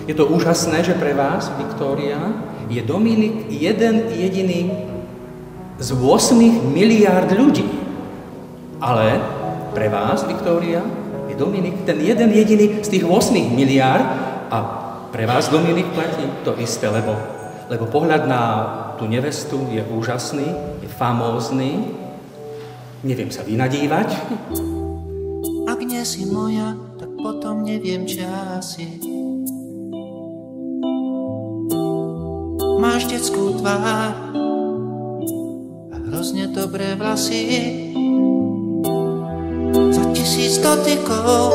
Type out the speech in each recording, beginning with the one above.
Je to úžasné, že pre vás, Viktória, je Dominik jeden jediný z 8 miliárd ľudí. Ale pre vás, Viktória, je Dominik ten jeden jediný z tých 8 miliárd a pre vás, Dominik, platí to isté, lebo pohľad na tú nevestu je úžasný, je famózny, neviem sa vynadívať. Ak nie si moja, tak potom neviem, čo asi. Máš detskú tvár a hrozne dobré vlasy. Za 1000 dotykov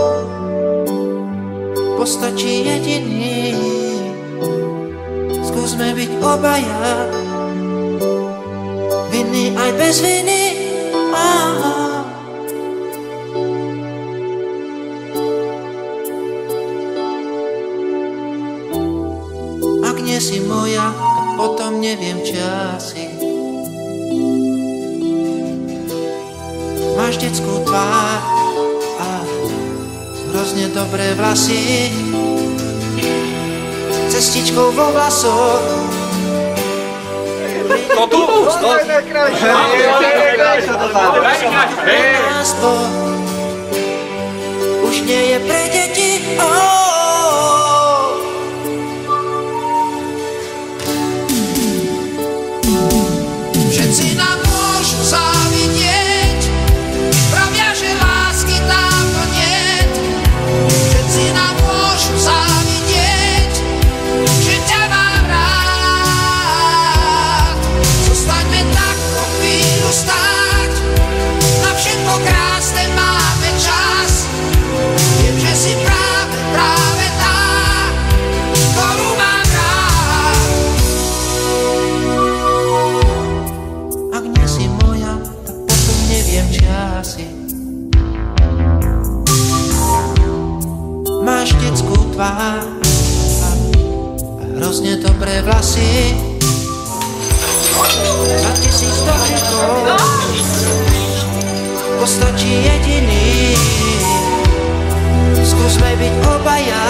postačí jediný. Skúsme byť obaja, vinný aj bez viny. Ak nie si moja, tak potom neviem, čo asi. Máš detskú tvár a hrozne dobré vlasy. Cestičkou vo vlasoch. To tu? Už nie je pre deti. Všetci nám môžu závidieť, pravia, že lásky dávno niet. Všetci nám môžu závidieť, že ťa mám rád. Zostaňme tak po chvíľu stáť, na všetko krásne máme čas. Viem, že si práve tá, ktorú mám rád. Ak nie si moja, tak potom neviem, či asi. Máš detskú tvár a hrozne dobré vlasy. Za 1000 dotykov postačí jediný. Skúsme byť obaja,